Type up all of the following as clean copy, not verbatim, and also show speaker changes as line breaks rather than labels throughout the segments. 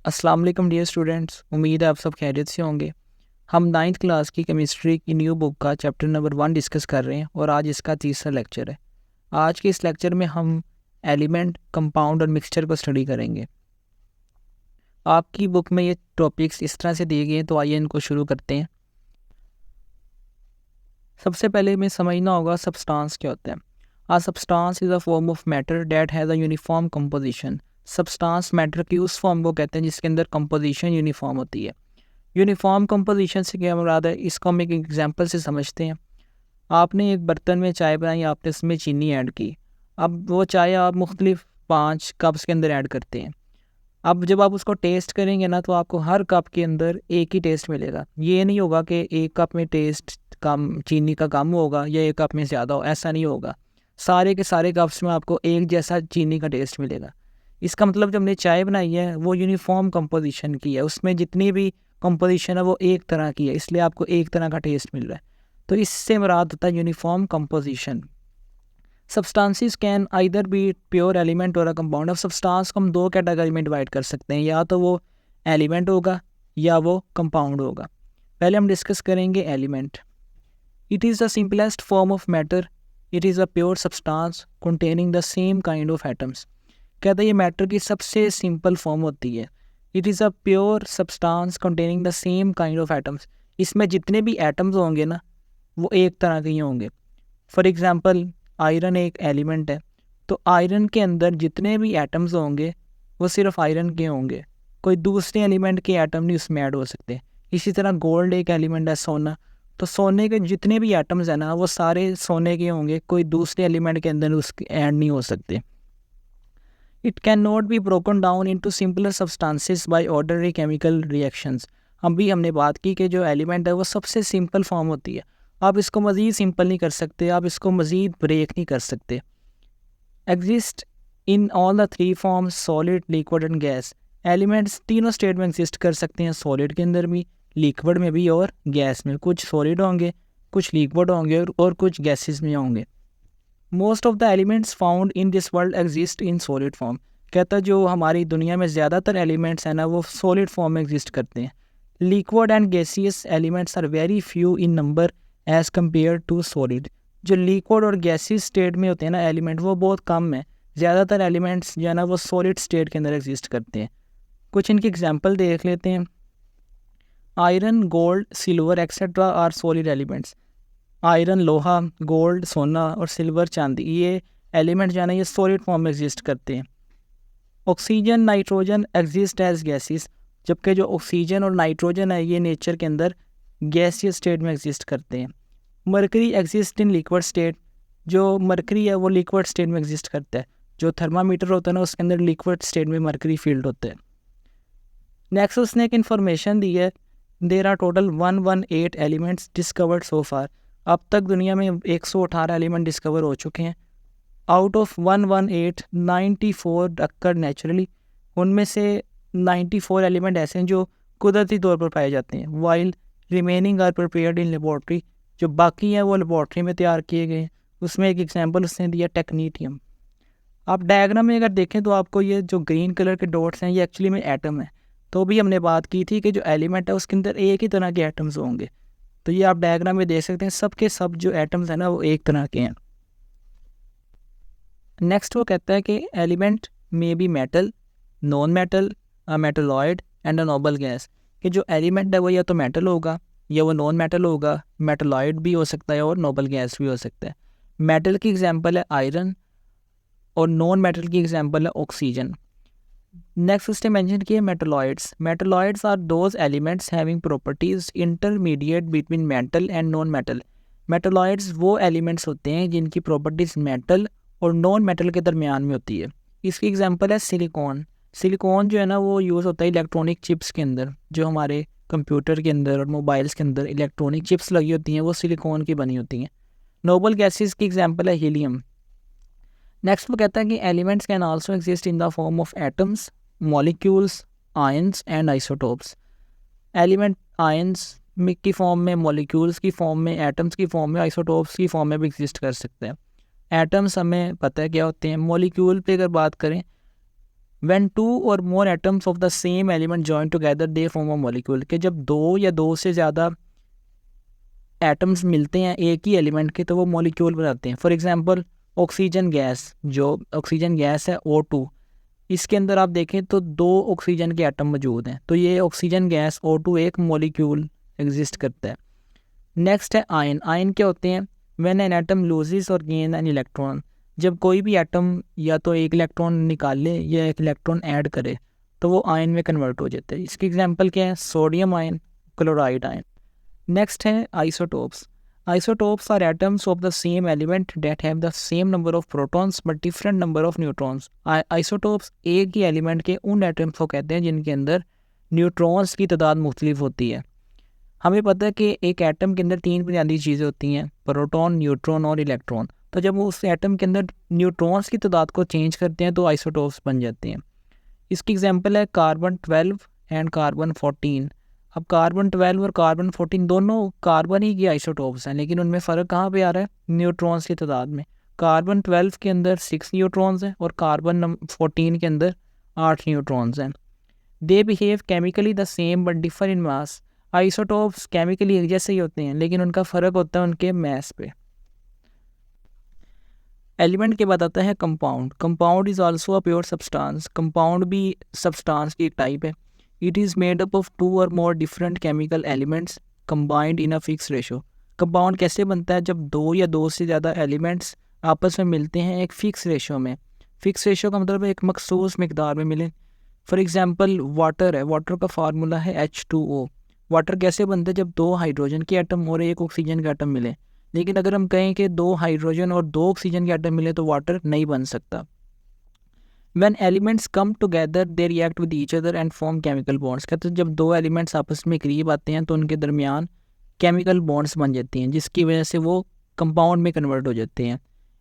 अस्सलाम वालेकुम dear students, उम्मीद है आप सब खैरियत से होंगे। हम 9th क्लास की केमिस्ट्री की न्यू बुक का चैप्टर नंबर 1 डिस्कस कर रहे हैं और आज इसका तीसरा लेक्चर है। आज के इस लेक्चर में हम एलिमेंट, कंपाउंड और मिक्सचर को स्टडी करेंगे। आपकी बुक में ये टॉपिक्स इस तरह से दिए गए हैं, तो आइए इनको शुरू करते हैं। सबसे पहले हमें समझना होगा सब्सटेंस क्या होता है। A substance is a form of matter that has a uniform composition. Substance matter की उस फॉर्म को कहते हैं जिसके अंदर कंपोजिशन यूनिफॉर्म होती है। यूनिफॉर्म कंपोजिशन से क्या मुराद है, इसको हम एक एग्जांपल से समझते हैं। आपने एक बर्तन में चाय बनाई, आपने इसमें चीनी ऐड की। अब वो चाय आप मुख्तलिफ 5 कप्स के अंदर ऐड करते हैं। अब जब आप उसको टेस्ट करेंगे ना, तो आपको हर कप के अंदर एक ही टेस्ट मिलेगा। ये नहीं होगा कि एक कप में टेस्ट कम, चीनी का कम होगा या एक कप में ज़्यादा हो, ऐसा नहीं होगा। सारे के सारे कप्स में आपको एक जैसा चीनी का टेस्ट मिलेगा। इसका मतलब जब हमने चाय बनाई है वो यूनिफॉर्म कंपोजिशन की है, उसमें जितनी भी कंपोजिशन है वो एक तरह की है, इसलिए आपको एक तरह का टेस्ट मिल रहा है। तो इससे मुराद होता है uniform composition. Substances can either be pure element और अ कंपाउंड। अब सब्सटेंस को हम 2 कैटेगरी में डिवाइड कर सकते हैं, या तो वो एलिमेंट होगा या वो कंपाउंड होगा। पहले हम डिस्कस करेंगे element. It is the simplest form of matter. It is a pure substance containing the same kind of atoms. कहता है ये मैटर की सबसे सिंपल फॉर्म होती है। It is a pure substance containing the same kind of atoms. इसमें जितने भी एटम्स होंगे ना, वो एक तरह के ही होंगे। फॉर एग्ज़ाम्पल, आयरन एक एलिमेंट है, तो आयरन के अंदर जितने भी एटम्स होंगे वो सिर्फ आयरन के होंगे, कोई दूसरे एलिमेंट के एटम नहीं उसमें ऐड हो सकते। इसी तरह गोल्ड एक एलिमेंट है, सोना, तो सोने के जितने भी एटम्स हैं ना, वो सारे सोने के होंगे, कोई दूसरे एलिमेंट के अंदर उसके ऐड नहीं हो सकते। It cannot be broken down into simpler substances by ordinary chemical reactions। अभी हमने बात की कि जो एलिमेंट है वो सबसे सिंपल फॉर्म होती है। आप इसको मज़ीद सिंपल नहीं कर सकते, आप इसको मज़ीद ब्रेक नहीं कर सकते। Exist in all the 3 forms, solid, liquid and gas. Elements तीनों स्टेट में एग्जिस्ट कर सकते हैं, सॉलिड के अंदर भी, लिक्विड में भी और गैस में। कुछ सॉलिड होंगे, कुछ लिक्विड होंगे और कुछ गैसेस में होंगे। Most of the elements found in this world exist in solid form. कहता है जो हमारी दुनिया में ज़्यादातर एलिमेंट्स हैं ना, वो सॉलिड फॉर्म में एग्जिस्ट करते हैं। Liquid and gaseous elements are very few in number as compare to solid. जो लिक्विड और गैसियस स्टेट में होते हैं ना एलिमेंट, वो बहुत कम है। ज़्यादातर एलिमेंट्स जो है ना वो सॉलिड स्टेट के अंदर एग्जिस्ट करते हैं। कुछ इनकी एग्जाम्पल देख लेते हैं। Iron, gold, silver etcetera are solid elements. Iron लोहा, गोल्ड सोना और सिल्वर चांदी, ये एलिमेंट जो है ना ये सॉलिड फॉर्म में एग्जिस्ट करते हैं। Oxygen, nitrogen exist as gases. जबकि जो ऑक्सीजन और नाइट्रोजन है ये नेचर के अंदर गैसियस स्टेट में एग्जिस्ट करते हैं। Mercury exist in liquid state. जो मरकरी है वो लिक्विड स्टेट में एग्जिस्ट करता है। जो थर्मामीटर होता है ना उसके अंदर लिक्विड स्टेट में मरकरी फील्ड होता है। नेक्स्ट उसने एक इन्फॉर्मेशन दी है, there are total 118 elements discovered so far. अब तक दुनिया में 118 एलिमेंट डिस्कवर हो चुके हैं। Out of 118, 94 occur naturally. उनमें से 94 एलिमेंट ऐसे हैं जो कुदरती तौर पर पाए जाते हैं। While remaining are prepared in laboratory. जो बाकी हैं वो लेबॉर्ट्री में तैयार किए गए हैं। उसमें एक एग्जांपल उसने दिया टेक्नीटियम। आप डायग्राम में अगर देखें तो आपको ये जो ग्रीन कलर के डॉट्स हैं ये एक्चुअली में एटम है। तो भी हमने बात की थी कि जो एलिमेंट है उसके अंदर एक ही तरह के एटम्स होंगे। तो ये आप डायग्राम में देख सकते हैं, सब के सब जो एटम्स हैं ना वो एक तरह के हैं। नेक्स्ट वो कहता है कि एलिमेंट में be metal, non metal, a metalloid and a noble gas. कि जो एलिमेंट है वो या तो मेटल होगा या वो नॉन मेटल होगा, मेटलॉइड भी हो सकता है और नोबल गैस भी हो सकता है। मेटल की एग्जांपल है आयरन और नॉन मेटल की एग्जांपल है ऑक्सीजन। नेक्स्ट उसने मेंशन किया metalloids. Metalloids are those elements having properties intermediate between metal and non metal. Metalloids वो एलिमेंट्स होते हैं जिनकी प्रॉपर्टीज मेटल और नॉन मेटल के दरमियान में होती है। इसकी एग्जांपल है सिलिकॉन। सिलिकॉन जो है ना वो यूज़ होता है इलेक्ट्रॉनिक चिप्स के अंदर। जो हमारे कंप्यूटर के अंदर और मोबाइल्स के अंदर इलेक्ट्रॉनिक चिप्स लगी होती हैं वो सिलिकॉन की बनी होती हैं। नोबल गैसेस की एग्जांपल है हीलियम। नेक्स्ट वो कहता है कि elements can also exist in the form of atoms, molecules, ions and isotopes. Element ions की फॉर्म में, मॉलिक्यूल्स की फॉर्म में, एटम्स की फॉर्म में, आइसोटोप्स की फॉर्म में भी एग्जिस्ट कर सकते हैं। एटम्स हमें पता है क्या होते हैं। मॉलिक्यूल पे अगर बात करें, व्हेन 2 और मोर atoms of the same element join together they form a molecule, कि जब 2 या 2 से ज़्यादा एटम्स मिलते हैं एक ही एलिमेंट के तो वो मॉलिक्यूल बनाते हैं। फॉर एग्जांपल ऑक्सीजन गैस, जो ऑक्सीजन गैस है O2, इसके अंदर आप देखें तो 2 ऑक्सीजन के एटम मौजूद हैं, तो ये ऑक्सीजन गैस O2 एक मॉलिक्यूल एग्जिस्ट करता है। नेक्स्ट है आयन। आयन क्या होते हैं? व्हेन एन एटम लूजेस और गेन एन इलेक्ट्रॉन, जब कोई भी एटम या तो एक इलेक्ट्रॉन निकाले या एक इलेक्ट्रॉन ऐड करे तो वो आयन में कन्वर्ट हो जाते हैं। इसकी एग्जांपल क्या है? Sodium ion, chloride ion. Next है isotopes. Isotopes are atoms of the same element that have the same number of protons but different number of neutrons. Isotopes एक ही एलिमेंट के उन एटम्स को कहते हैं जिनके अंदर न्यूट्रॉन्स की तादाद मुख्तलिफ होती है। हमें पता है कि एक एटम के अंदर 3 बुनियादी चीज़ें होती हैं, प्रोटॉन, न्यूट्रॉन और इलेक्ट्रॉन। तो जब वो उस एटम के अंदर न्यूट्रॉन्स की तादाद को चेंज करते हैं तो आइसोटोप्स बन जाते हैं। इसकी एग्जांपल है कार्बन 12 एंड कार्बन 14। अब कार्बन 12 और कार्बन 14 दोनों कार्बन ही की आइसोटोप्स हैं, लेकिन उनमें फ़र्क कहाँ पे आ रहा है? न्यूट्रॉन्स की तादाद में। कार्बन 12 के अंदर 6 न्यूट्रॉन्स हैं और कार्बन 14 के अंदर 8 न्यूट्रॉन्स हैं। They behave chemically the same but differ in mass. Isotopes chemically एक जैसे ही होते हैं लेकिन उनका फ़र्क होता है उनके मैस पे। एलिमेंट के बाद आता है compound. Compound is also a pure substance. Compound भी सब्सटेंस की एक टाइप है। It is made up of 2 or more different chemical elements combined in a fixed ratio. Compound कैसे बनता है? जब 2 या 2 से ज़्यादा एलिमेंट्स आपस में मिलते हैं एक फ़िक्स रेशो में। फ़िक्स रेशो का मतलब है एक मखसूस मकदार में मिले। फॉर एग्जांपल वाटर है, वाटर का फार्मूला है H2O। वाटर कैसे बनता है? जब 2 हाइड्रोजन के एटम और 1 ऑक्सीजन के एटम मिले। लेकिन अगर हम कहें कि 2 हाइड्रोजन और 2 ऑक्सीजन के एटम मिले तो वाटर नहीं बन सकता। When elements come together, they react with each other and form chemical bonds. कहते हैं जब 2 एलिमेंट्स आपस में करीब आते हैं तो उनके दरमियान केमिकल बॉन्ड्स बन जाती हैं जिसकी वजह से वो कंपाउंड में कन्वर्ट हो जाते हैं।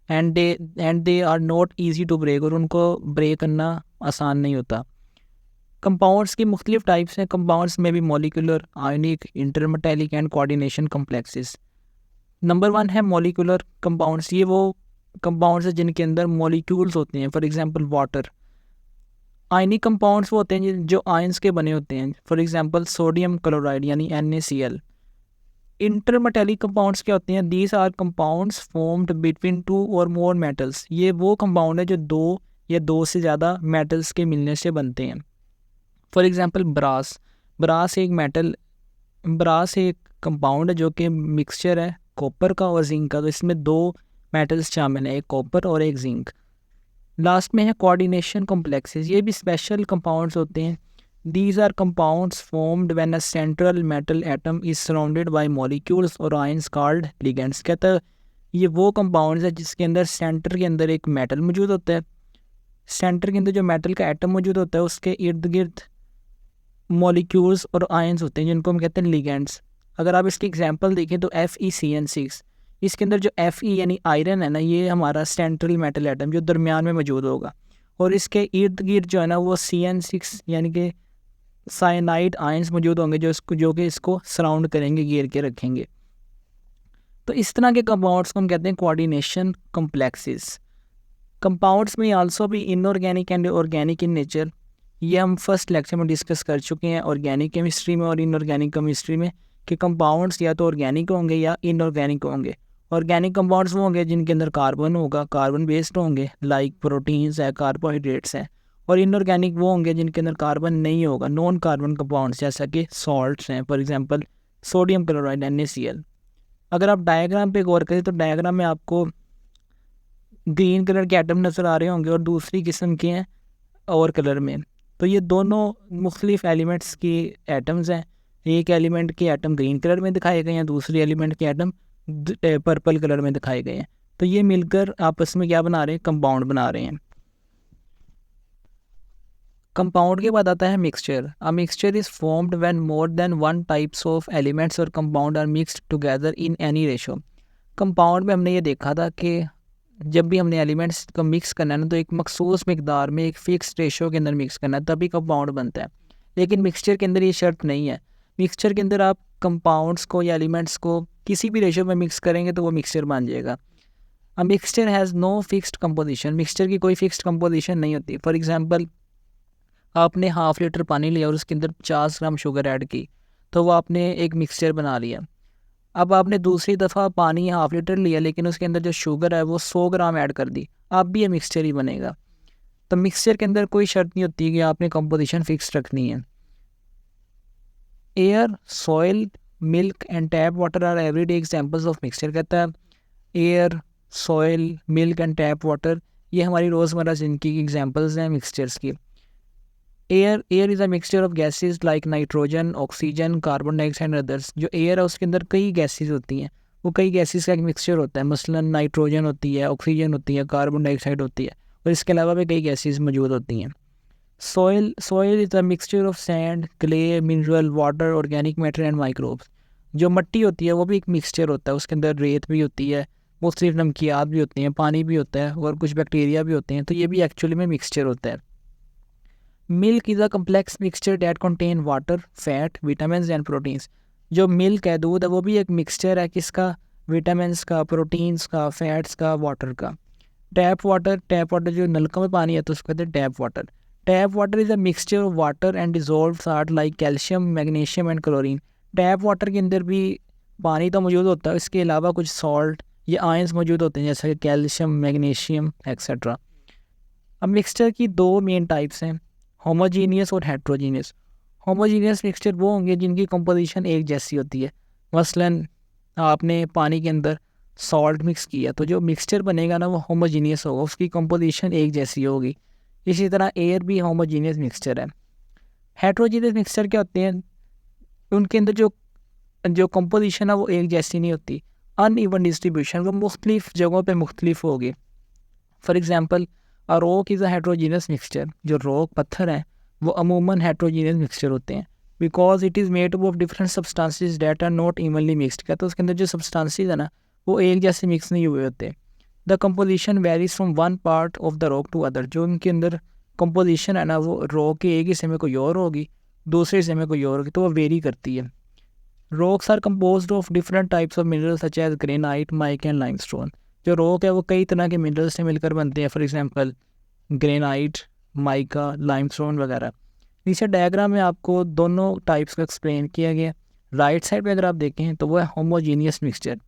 And they are not easy to break, और उनको ब्रेक करना आसान नहीं होता। कंपाउंड्स की मुख्तलिफ टाइप्स हैं। कंपाउंड्स में भी molecular, ionic, intermetallic and coordination complexes. Number 1 है मॉलिकुलर कंपाउंड्स। ये वो कंपाउंड्स हैं जिनके अंदर मॉलिक्यूल्स होते हैं। For example water. Ionic compounds वो होते हैं जो आयंस के बने होते हैं। फॉर एग्जांपल सोडियम क्लोराइड यानी NaCl। इंटरमेटैलिक कंपाउंड्स क्या होते हैं? These are compounds formed between 2 और मोर मेटल्स। ये वो कंपाउंड है जो 2 या 2 से ज़्यादा मेटल्स के मिलने से बनते हैं। For example brass. ब्रास एक कंपाउंड है जो कि मिक्सचर है कॉपर का और जिंक का। तो इसमें 2 मेटल्स शामिल हैं, एक कॉपर और एक जिंक। लास्ट में है कोऑर्डिनेशन कॉम्प्लेक्सेस। ये भी स्पेशल कंपाउंड्स होते हैं। These are compounds formed when a central metal atom is surrounded by molecules और आयंस कॉल्ड लिगेंड्स। कहता है ये वो कंपाउंड्स है जिसके अंदर सेंटर के अंदर एक मेटल मौजूद होता है। सेंटर के अंदर जो मेटल का एटम मौजूद होता है उसके इर्द गिर्द मॉलिक्यूल्स और आयंस होते हैं जिनको हम कहते हैं लिगेंड्स। अगर आप इसकी एग्जांपल देखें तो FeCN6, इसके अंदर जो Fe यानी आयरन है ना, ये हमारा सेंट्रल मेटल एटम जो दरमियान में मौजूद होगा, और इसके इर्द गिर्द जो है ना वो CN6 यानी कि साइनाइड आयंस मौजूद होंगे जो कि इसको सराउंड करेंगे, घेर के रखेंगे। तो इस तरह के कंपाउंड्स को हम कहते हैं कोऑर्डिनेशन कॉम्प्लेक्सेस। कंपाउंड्स में आल्सो भी inorganic and organic in nature. ये हम फर्स्ट लेक्चर में डिस्कस कर चुके हैं ऑर्गेनिक केमिस्ट्री में और इनऑर्गेनिक केमिस्ट्री में, कि कंपाउंड्स या तो ऑर्गेनिक होंगे या इनऑर्गेनिक होंगे। ऑर्गेनिक कंपाउंड्स वो होंगे जिनके अंदर कार्बन होगा, कार्बन बेस्ड होंगे, लाइक प्रोटीन्स है, कार्बोहाइड्रेट्स हैं। और इनऑर्गेनिक वो होंगे जिनके अंदर कार्बन नहीं होगा, नॉन कार्बन कंपाउंड्स जैसा कि सॉल्ट्स हैं, for example sodium chloride NaCl। अगर आप डायग्राम पे गौर करें तो डायग्राम में आपको ग्रीन कलर के एटम नज़र आ रहे होंगे और दूसरी किस्म के हैं और कलर में। तो ये दोनों मुख्तलिफ एलिमेंट्स की एटम्स हैं। एक एलिमेंट के एटम ग्रीन कलर में दिखाए गए हैं, दूसरी एलिमेंट के एटम पर्पल कलर में दिखाए गए हैं। तो ये मिलकर आपस में क्या बना रहे हैं? कंपाउंड बना रहे हैं। कंपाउंड के बाद आता है mixture. A mixture is formed when more than 1 types of elements और compound are mixed together in any ratio. Compound में हमने ये देखा था कि जब भी हमने एलिमेंट्स को मिक्स करना है ना तो एक मखसूस मकदार में एक फ़िक्स रेशो के अंदर मिक्स करना है, तभी कंपाउंड बनता है। लेकिन मिक्सचर के अंदर ये शर्त नहीं है। मिक्सचर के अंदर आप कंपाउंड्स को या एलिमेंट्स को किसी भी रेशो में मिक्स करेंगे तो वो मिक्सचर बन जाएगा। A mixture has no fixed composition. Mixture की कोई फिक्स्ड कंपोजिशन नहीं होती। फॉर एग्जांपल आपने हाफ लीटर पानी लिया और उसके अंदर 50 ग्राम शुगर ऐड की, तो वो आपने एक मिक्सचर बना लिया। अब आपने दूसरी दफ़ा पानी हाफ लीटर लिया लेकिन उसके अंदर जो शुगर है वो 100 ग्राम ऐड कर दी, अब भी ये मिक्सचर ही बनेगा। तो मिक्सचर के अंदर कोई शर्त नहीं होती कि आपने कंपोजिशन फिक्स रखनी है। Air, soil, milk and tap water are everyday examples of mixture. कहता है air, soil, milk and tap water ये हमारी रोज़मर्रा ज़िंदगी की एग्जांपल्स हैं मिक्सचर्स की। Air is a mixture of gases like nitrogen, oxygen, carbon dioxide and others. जो एयर है उसके अंदर कई गैसेस होती हैं, वो कई गैसेस का एक मिक्सचर होता है। मसलन नाइट्रोजन होती है, ऑक्सीजन होती है, कार्बन डाइऑक्साइड होती है, और इसके अलावा भी कई गैसेस मौजूद होती हैं। Soil is a mixture of sand, clay, mineral water, organic matter and microbes. जो मिट्टी होती है वो भी एक मिक्सचर होता है, उसके अंदर रेत भी होती है, मुख्तलिफ नमकियात भी होती हैं, पानी भी होता है और कुछ बैक्टीरिया भी होते हैं, तो ये भी एक्चुअली में मिक्सचर होता है। Milk is a complex mixture that contain water, fat, vitamin and proteins. जो मिल्क है, दूध है, वो भी एक मिक्सचर है किसका? विटामिन्स का, प्रोटीन्स का, फैट्स का, वाटर का। टैप वाटर जो नलकों में पानी है तो उसको कहते हैं tap water. Tap water is a mixture of water and dissolve salt like calcium, magnesium and chlorine. Tap water के अंदर भी पानी तो मौजूद होता है, इसके अलावा कुछ सॉल्ट या आयंस मौजूद होते हैं जैसे कि कैल्शियम, मैग्नीशियम एक्सेट्रा। अब मिक्सचर की दो मेन टाइप्स हैं, होमोजीनियस और हेट्रोजीनियस। होमोजीनियस मिक्सचर वो होंगे जिनकी कंपोजिशन एक जैसी होती है। मसलन आपने पानी के अंदर सॉल्ट मिक्स किया तो जो मिक्सचर बनेगा ना वो होमोजीनियस होगा, उसकी कंपोजिशन एक जैसी होगी। इसी तरह एयर भी होमोजीनियस मिक्सचर है। हेट्रोजीनियस मिक्सचर क्या होते हैं? उनके अंदर जो जो कंपोजिशन है वो एक जैसी नहीं होती, अनइवन डिस्ट्रीब्यूशन, वो मुख्तलिफ जगहों पे मुख्तलिफ होगी। For example a rock is a heterogeneous mixture. जो रॉक पत्थर हैं वो अमूमन हेट्रोजीनियस मिक्सचर होते हैं because it is made up of different substances that are not evenly mixed. कहते हैं उसके अंदर जो सब्सटेंसेस है ना वो एक जैसे मिक्स नहीं हुए होते। The composition varies from one part of the rock to other. जो उनके अंदर कंपोजिशन है ना वो रॉक के एक हिस्से में कोई और होगी, दूसरे हिस्से में कोई और होगी, तो वो वेरी करती है। Rocks are composed of different types of minerals such as granite, mica and limestone. जो रॉक है वो कई तरह के मिनरल्स से मिलकर बनते हैं, for example granite, mica, limestone वगैरह। नीचे डायग्राम में आपको दोनों टाइप्स का एक्सप्लेन किया गया। राइट साइड पे अगर आप देखें तो वो है होमोजीनियस मिक्सचर।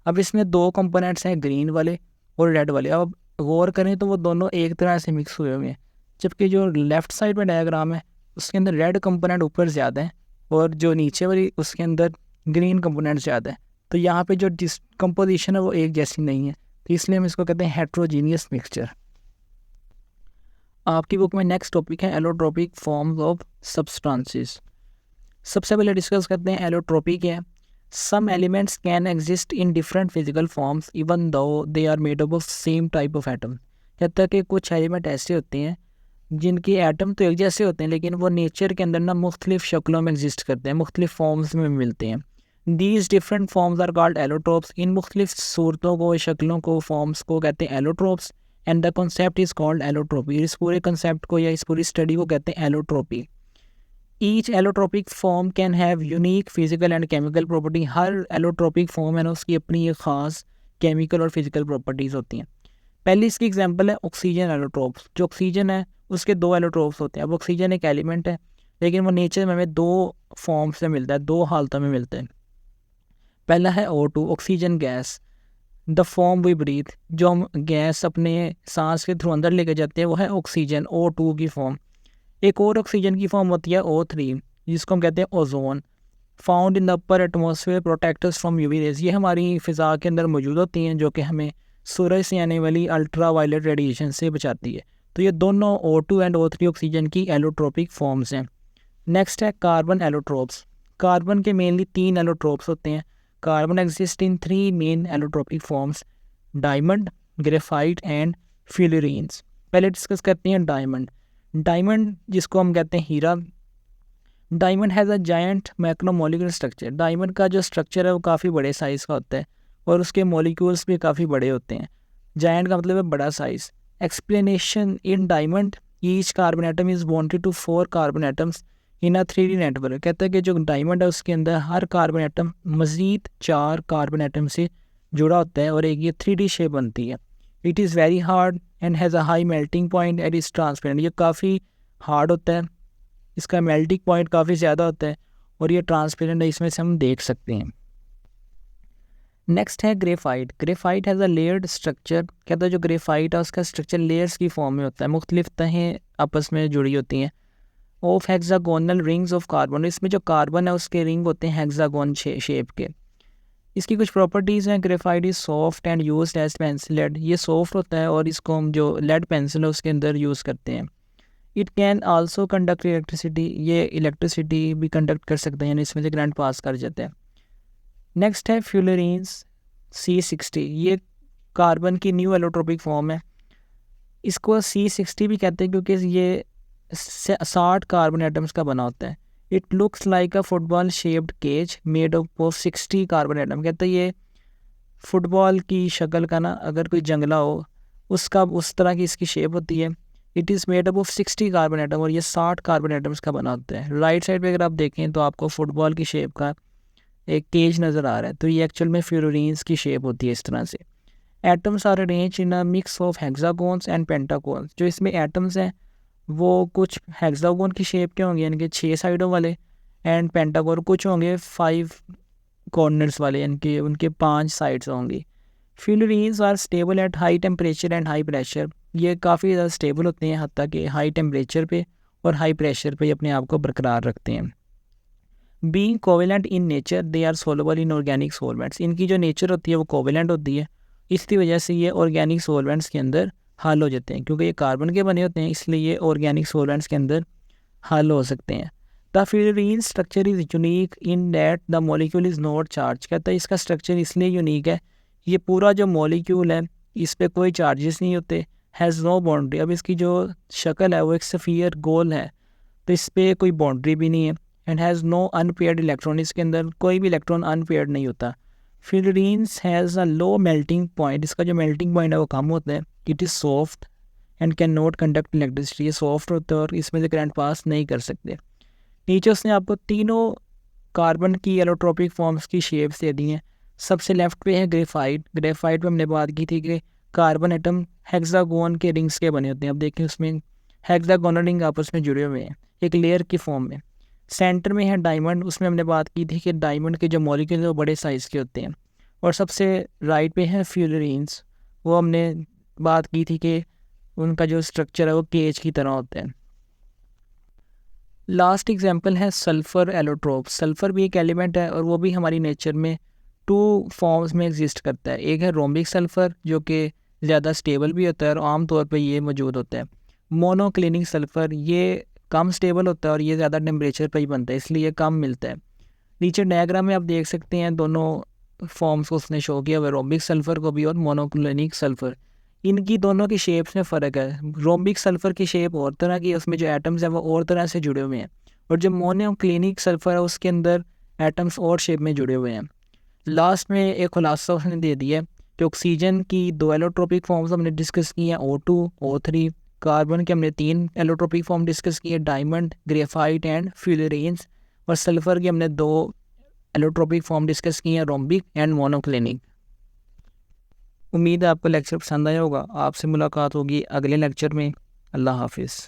अब इसमें दो कंपोनेंट्स हैं, ग्रीन वाले और रेड वाले। अब गौर करें तो वो दोनों एक तरह से मिक्स हुए हुए हैं, जबकि जो लेफ़्ट साइड पे डायग्राम है उसके अंदर रेड कंपोनेंट ऊपर ज़्यादा है और जो नीचे वाली उसके अंदर ग्रीन कंपोनेंट ज़्यादा है। तो यहाँ पे जो कंपोजिशन है वो एक जैसी नहीं है, तो इसलिए हम इसको कहते हैं हेट्रोजीनियस मिक्सचर। आपकी बुक में नेक्स्ट टॉपिक है एलोट्रोपिक फॉर्म्स ऑफ सब्सटेंसेस। सबसे पहले डिस्कस करते हैं एलोट्रोपी क्या है। Some elements can exist in different physical forms even though they are made up of same type of atom. कहता है कि कुछ एलिमेंट ऐसे होते हैं जिनके एटम तो एक जैसे होते हैं लेकिन वो नेचर के अंदर ना मुख्तलिफ शक्लों में एग्जिस्ट करते हैं, मुख्तलिफ फॉर्म्स में मिलते हैं। These different forms are called allotropes. इन मुख्तलिफ सूरतों को, शक्लों को, फॉर्म्स को कहते हैं allotropes and the concept is called allotropy. इस पूरे कंसेप्ट को या इस पूरी स्टडी को कहते हैं allotropy. Each allotropic form can have unique physical and chemical property. Her allotropic form है ना उसकी अपनी एक ख़ास केमिकल और फिजिकल प्रॉपर्टीज़ होती हैं। पहली इसकी एग्जांपल है ऑक्सीजन एलोट्रोप्स। जो ऑक्सीजन है उसके दो एलोट्रोप्स होते हैं। अब ऑक्सीजन एक एलिमेंट है लेकिन वो नेचर में हमें दो फॉर्म से मिलता है, दो हालतों में मिलता है। पहला है O2 oxygen gas, the form we breathe. जो हम गैस अपने सांस के थ्रू अंदर लेके जाते हैं वो है ऑक्सीजन, O2 की फॉर्म। एक और ऑक्सीजन की फॉर्म होती है O3 जिसको हम कहते हैं ozone, found in the upper atmosphere, protectors from UV rays. ये हमारी फ़िज़ा के अंदर मौजूद होती हैं जो कि हमें सूरज से आने वाली अल्ट्रा वायलेट रेडिएशन से बचाती है। तो ये दोनों O2 एंड O3 ऑक्सीजन की एलोट्रोपिक फॉर्म्स हैं। नेक्स्ट है कार्बन एलोट्रोप्स। कार्बन के मेनली 3 एलोट्रोप्स होते हैं। Carbon exist in 3 main allotropic forms, diamond, graphite and fullerenes. पहले डिस्कस करते हैं डायमंड। डायमंड जिसको हम कहते हैं हीरा। Diamond has a giant macromolecular structure. Diamond का जो स्ट्रक्चर है वो काफ़ी बड़े साइज़ का होता है और उसके मॉलिक्यूल्स भी काफ़ी बड़े होते हैं। जायंट का मतलब है बड़ा size. Explanation in diamond each carbon atom is bonded to 4 carbon atoms in a 3D network. कहता है कि जो डायमंड है उसके अंदर हर कार्बन एटम मज़ीद 4 कार्बन एटम से जुड़ा होता है और एक ये 3D शेप बनती है। It is very hard and has a high melting point and is transparent. ये काफ़ी हार्ड होता है इसका मेल्टिंग पॉइंट काफ़ी ज़्यादा होता है और ये ट्रांसपेरेंट है, इसमें से हम देख सकते हैं। नेक्स्ट है graphite. Graphite has a layered structure. कहता है जो ग्रेफाइट है उसका स्ट्रक्चर लेयर्स की फॉर्म में होता है, मुख्तलिफ तहें आपस में जुड़ी होती हैं। Of hexagonal rings of carbon, इसमें जो कार्बन है उसके रिंग होते हैं हेक्सागोन शेप के। इसकी कुछ प्रॉपर्टीज़ हैं। Graphite is soft and used as pencil lead, ये सॉफ्ट होता है और इसको हम जो लेड पेंसिल है उसके अंदर यूज़ करते हैं। It can also conduct electricity, ये इलेक्ट्रिसिटी भी कंडक्ट कर सकते हैं, यानी इसमें से करंट पास कर जाता है। नेक्स्ट है फ्यूलरीन्स C60, ये कार्बन की न्यू एलोट्रोपिक फॉर्म है। इसको C60 भी कहते हैं क्योंकि ये 60 कार्बन एटम्स का बना होता है। It looks like a football shaped cage made up of 60 carbon atom. कहते हैं ये फुटबॉल की शक्ल का ना अगर कोई जंगला हो उसका उस तरह की इसकी शेप होती है। It is made up of 60 carbon atom और ये 60 कार्बन एटम्स का बना होता है। राइट साइड पे अगर आप देखें तो आपको फुटबॉल की शेप का एक केज नज़र आ रहा है, तो ये एक्चुअल में फ्लोरीन्स की शेप होती है इस तरह से। Atoms are arrange in a mix of hexagons and pentagons, जो इसमें एटम्स हैं वो कुछ हेक्सागोन की शेप के होंगे यानी कि 6 साइडों वाले, एंड पेंटागोन कुछ होंगे 5 कॉर्नर्स वाले यानी कि उनके 5 साइड्स होंगी। Fullerenes are stable at high temperature and high pressure, ये काफ़ी ज़्यादा स्टेबल होते हैं हत्ता कि हाई टेम्परेचर पे और हाई प्रेशर पे अपने आप को बरकरार रखते हैं। Being covalent in nature they are soluble in organic solvents, इनकी जो नेचर होती है वो कोवेलेंट होती है, इसकी वजह से ये ऑर्गेनिक सॉल्वेंट्स के अंदर हल हो जाते हैं। क्योंकि ये कार्बन के बने होते हैं इसलिए ये ऑर्गेनिक सॉल्वेंट्स के अंदर हल हो सकते हैं। The fluorine structure is unique in that the molecule is not charge, कहता है इसका स्ट्रक्चर इसलिए यूनिक है, ये पूरा जो मॉलिक्यूल है इस पर कोई चार्जेस नहीं होते। हैज़ नो बाउंड्री, अब इसकी जो शक्ल है वो एक सफ़ियर गोल है तो इस पर कोई बाउंड्री भी नहीं है। And has no unpaired electron, इसके अंदर कोई भी इलेक्ट्रॉन अनपेयर्ड नहीं होता। Fullerenes has a low melting point, इसका जो मेल्टिंग पॉइंट है वो कम होता है। It is soft and can not conduct electricity, ये सॉफ्ट होता है और इसमें से करंट पास नहीं कर सकते। नीचे उसने आपको तीनों कार्बन की एलोट्रोपिक फॉर्म्स की शेप्स दे दी हैं। सबसे लेफ्ट पे है ग्रेफाइट। ग्रेफाइट पे हमने बात की थी कि कार्बन एटम हेक्सागोन के रिंग्स के बने होते हैं। अब देखिए उसमें हेक्सागोनल रिंग आपस में जुड़े हुए हैं एक लेयर की फॉर्म में। सेंटर में है डायमंड, उसमें हमने बात की थी कि डायमंड के जो मॉलिक्यूल है वो बड़े साइज़ के होते हैं। और सबसे राइट पे है फ्लोरीन्स, वो हमने बात की थी कि उनका जो स्ट्रक्चर है वो केज की तरह होता है। लास्ट एग्जांपल है सल्फ़र एलोट्रोप। सल्फ़र भी एक एलिमेंट है और वो भी हमारी नेचर में 2 फॉर्म्स में एग्जिस्ट करता है। एक है रोम्बिक सल्फ़र जो कि ज़्यादा स्टेबल भी होता है और आम तौर पे ये मौजूद होता है। मोनोक्लिनिक सल्फ़र ये कम स्टेबल होता है और ये ज़्यादा टेम्परेचर पर ही बनता है इसलिए ये कम मिलता है। नीचे डायग्राम में आप देख सकते हैं दोनों फॉर्म्स को उसने शो किया हुआ, रोम्बिक सल्फ़र को भी और मोनोक्लिनिक सल्फ़र। इनकी दोनों की शेप्स में फ़र्क है। रोम्बिक सल्फ़र की शेप और तरह की है, उसमें जो एटम्स हैं वो और तरह से जुड़े हुए हैं, और जो मोनोक्लिनिक सल्फ़र है उसके अंदर एटम्स और शेप में जुड़े हुए हैं। लास्ट में एक खुलासा उसने दे दिया कि ऑक्सीजन की 2 एलोट्रोपिक फॉर्म्स हमने डिस्कस की हैं, O2, O3। कार्बन के हमने 3 एलोट्रोपिक फॉर्म डिस्कस किए, डायमंड, ग्रेफाइट एंड फ्लोरीन्स। और सल्फ़र की हमने 2 एलोट्रोपिक फॉर्म डिस्कस किए हैं, रोम्बिक एंड मोनोक्लिनिक। उम्मीद है आपको लेक्चर पसंद आया होगा। आपसे मुलाकात होगी अगले लेक्चर में। अल्लाह हाफिज़।